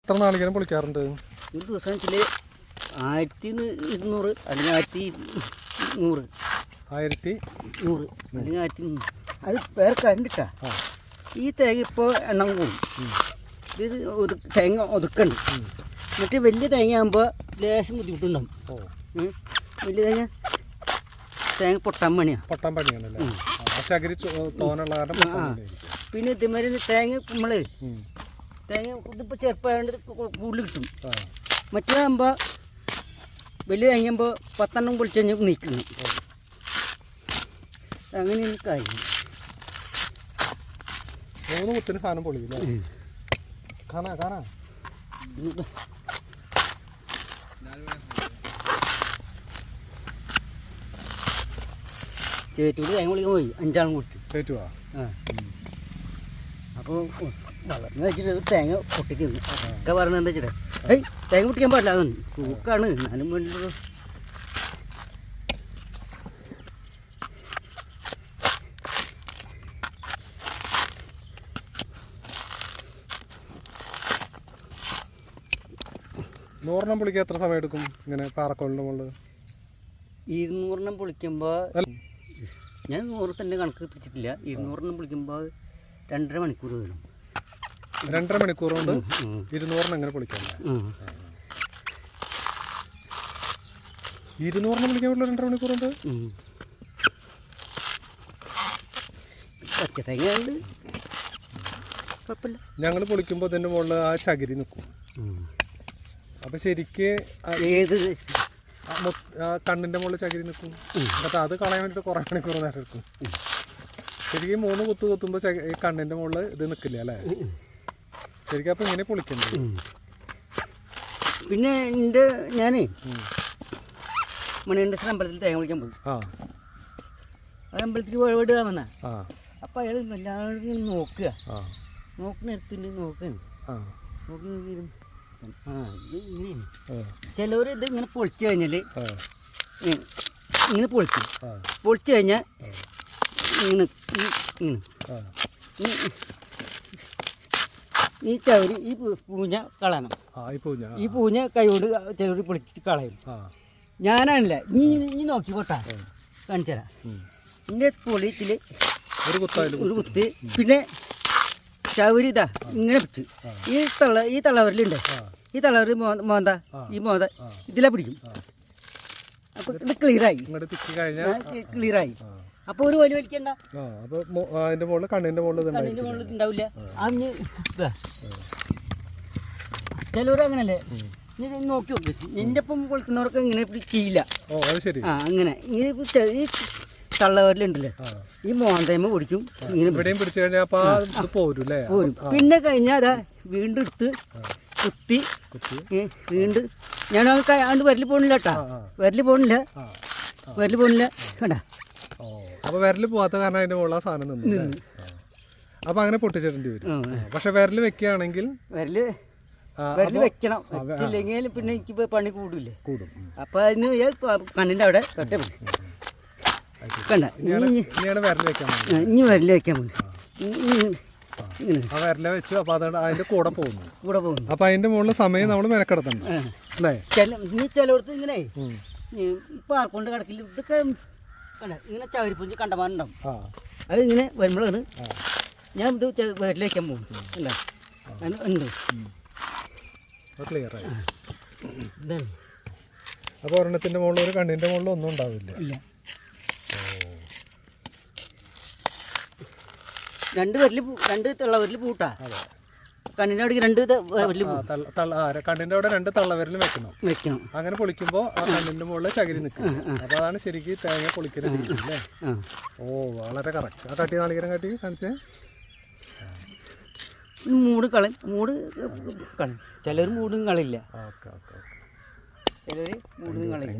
എത്ര നാളികേരം പൊളിക്കാറുണ്ട്? ഒരു ദിവസം 1200 അല്ലെങ്കിൽ 1100. 1100 അല്ലെങ്കിൽ 1300. അത് വേറെ കണ്ടിട്ടാ. ഈ തേങ്ങ ഇപ്പോൾ എണ്ണം കൂടും. ഇത് തേങ്ങ ഒതുക്കണ്ട്. എന്നിട്ട് വലിയ തേങ്ങ ആകുമ്പോൾ ലേശം ബുദ്ധിമുട്ടുണ്ടാകും. വലിയ തേങ്ങ പൊട്ടാൻ പണിയാണല്ലേ. പിന്നെ ഇതേമാതിരി തേങ്ങ നമ്മള് തേങ്ങ ഇതിപ്പോൾ ചെറുപ്പമായതുകൊണ്ട് കൂടുതൽ കിട്ടും. മറ്റേതാകുമ്പോൾ വലിയ തേങ്ങയുമ്പോൾ 10 എണ്ണം പൊളിച്ച് കഴിഞ്ഞാൽ നീക്കുന്നു. അങ്ങനെയാണ് കാര്യം. 3 കുത്തിന് സാധനം പൊളിയില്ലേ? ചേറ്റൂട് തേങ്ങ പൊളിക്കാൻ പോയി 5 ആളും കൂട്ടി. ചേറ്റുവാ? അപ്പോൾ വളർന്ന് വെച്ചിട്ട് ഒരു തേങ്ങ പൊട്ടിച്ച് ഒക്കെ പറഞ്ഞത് എന്താ വെച്ചിട്ട് തേങ്ങ പൊട്ടിക്കാൻ പാടില്ല. അതൊന്നും തൂക്കാണ്. എന്നാലും വേണ്ടത് നൂറെണ്ണം പൊളിക്കാൻ എത്ര സമയം എടുക്കും ഇങ്ങനെ പാറക്കോളിൻ്റെ മുകളിൽ? 200 എണ്ണം പൊളിക്കുമ്പോൾ ഞാൻ 100 തന്നെ കണക്ക് പിടിച്ചിട്ടില്ല. 200 എണ്ണം പൊളിക്കുമ്പോൾ 2.5 മണിക്കൂർ വേണം. 2.5 മണിക്കൂർ കൊണ്ട് 200 എണ്ണം എങ്ങനെ പൊളിക്കാം? 200 എണ്ണം പൊളിക്കാൻ പറ്റില്ല 2.5 മണിക്കൂർ കൊണ്ട്? പച്ച തേങ്ങ കുഴപ്പമില്ല. ഞങ്ങൾ പൊളിക്കുമ്പോൾ അതിൻ്റെ മുകളിൽ ആ ചകിരി നിൽക്കും. അപ്പം ശരിക്ക് ഏത് കണ്ണിൻ്റെ മുകളിൽ ചകിരി നിൽക്കും. എന്നിട്ട് അത് കളയാൻ വേണ്ടിയിട്ട് കുറേ മണിക്കൂർ നേരം എടുക്കും. ശരിക്കും 3 കുത്ത് കുത്തുമ്പോൾ ഈ കണ്ണിൻ്റെ മുകളിൽ ഇത് നിൽക്കില്ല അല്ലേ? ശരിക്കും അപ്പം ഇങ്ങനെ പൊളിക്കണ്ടേ? പിന്നെ ഞാനേ മണികണ്ഠേശ്വര അമ്പലത്തിൽ തേങ്ങ വിളിക്കാൻ പോയി. ആ അമ്പലത്തിൽ വഴിപാട് വന്ന അപ്പം അയാൾ എല്ലാവരും നോക്കുക. നോക്കണ നോക്കുകയാണ്. നോക്കി ഇത് ഇങ്ങനെയാണ്. ചിലവർ ഇത് ഇങ്ങനെ പൊളിച്ചു കഴിഞ്ഞാൽ ഇങ്ങനെ പൊളിച്ചു കഴിഞ്ഞാൽ ഇങ്ങനെ ഈ ചവര് ഈ പൂഞ്ഞ കളയണം. ഈ പൂഞ്ഞ കൈകൊണ്ട് ചിലവർ പൊളിച്ചിട്ട് കളയും. ഞാനാണില്ല. നീ നോക്കി പോട്ടാ കാണിച്ചരാ. ഇതിൻ്റെ പൊളിച്ചിൽ ഒരു കുത്ത്. പിന്നെ ചവരി ഇതാ ഇങ്ങനെ പിടിച്ച് ഈ തള്ളവരലുണ്ട്. ഈ തള്ളവര് മോന്ത ഈ മോന്ത ഇതിലെ പിടിക്കും. അപ്പൊ ഇത് ക്ലിയറായി. അപ്പൊ ഒരു വലി വലിക്കണ്ട. കണ്ണിന്റെ മുകളിൽ ഉണ്ടാവില്ല. അന്ന് ചിലവർ അങ്ങനല്ലേ. നോക്കി നോക്ക്. നിന്റെ ഒപ്പം പൊളിക്കുന്നവർക്ക് ഇങ്ങനെ ചെയ്യില്ല. അങ്ങനെ ഇങ്ങനെ ഈ തള്ളവരലുണ്ടല്ലേ ഈ മോന്തയമ്മ പിടിക്കും. ഇങ്ങനെ പോരും. പിന്നെ കഴിഞ്ഞാൽ അതാ വീണ്ടും എടുത്ത് കുത്തി വീണ്ടും ഞാൻ ആണ്ട് വരല് പോണില്ല കേട്ടാ. വരല് പോണില്ല കണ്ട. അപ്പൊ വരല് പോവാത്ത കാരണം അതിന്റെ മുകളിൽ സാധനം നിന്ന് അപ്പൊ അങ്ങനെ പൊട്ടിച്ചിടേണ്ടി വരും. പക്ഷെ വരല് വെക്കുകയാണെങ്കിൽ വരല് വെക്കണം. വെച്ചില്ലെങ്കിൽ പിന്നെ എനിക്ക് പണി കൂടും. അപ്പൊ അതിന് കണ്ണിന്റെ അവിടെ ഒറ്റ കണ്ട. ഇനി വരല് വെക്കാൻ പോയി അതിന്റെ കൂടെ പോകുന്നു. അപ്പൊ അതിന്റെ മുകളിൽ സമയം നമ്മൾ മെനക്കെടുത്തണ്ട അല്ലേ? ചിലയിടത്ത് ഇങ്ങനെ ഇപ്പൊ ആർക്കൊണ്ട് കിടക്കില്ല. ഇതൊക്കെ കണ്ട ഇങ്ങനെ ചവരിപ്പൊഞ്ച് കണ്ടമാനുണ്ടാവും. അത് ഇങ്ങനെ വരുമ്പോഴാണ് ഞാൻ ഇത് വരല് വെക്കാൻ പോകും. ഉണ്ട് ക്ലിയറായി. ഇതാണ്. അപ്പൊ ഒരെണ്ണത്തിന്റെ മുകളിൽ ഒരു കണ്ണിന്റെ മുകളിൽ ഒന്നും ഉണ്ടാവില്ല. രണ്ട് തള്ളവരല് പൂട്ടാ. കണ്ണിന്റെ അവിടെ കണ്ണിന്റെ അവിടെ 2 തള്ളവരലും വെക്കണം. അങ്ങനെ പൊളിക്കുമ്പോ ആ കണ്ണിന്റെ മുകളിൽ ചകിരി നിൽക്കും. അപ്പൊ അതാണ് ശരിക്കും തേങ്ങ പൊളിക്കുന്ന രീതി അല്ലേ? ഓ വളരെ കറക്റ്റ്. ആ കട്ടി നാളികേരം കാണിച്ചേ. മൂട് കളയും. ചിലർ മൂടും കളില്ല. ചിലര് മൂടും കളയും.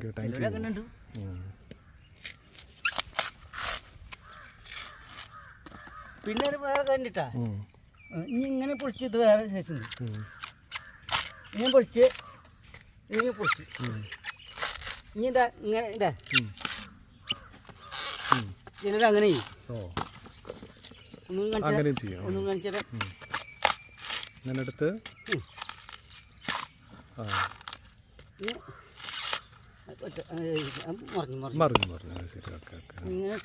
പിന്നെ വേറെ കണ്ടിട്ടാ ഇനി ഇങ്ങനെ പൊളിച്ചത് വേറെ ശേഷം ഇങ്ങനെ പൊളിച്ച് ഇങ്ങനെ പൊളിച്ച് ഇനി ഇതാ ഇങ്ങനെ ഇതാ ചിലരങ്ങനെ ഒന്നും കാണിച്ചാൽ എടുത്ത് മറിഞ്ഞു മറിഞ്ഞു ശരി ഓക്കെ ഓക്കെ ഇങ്ങനെ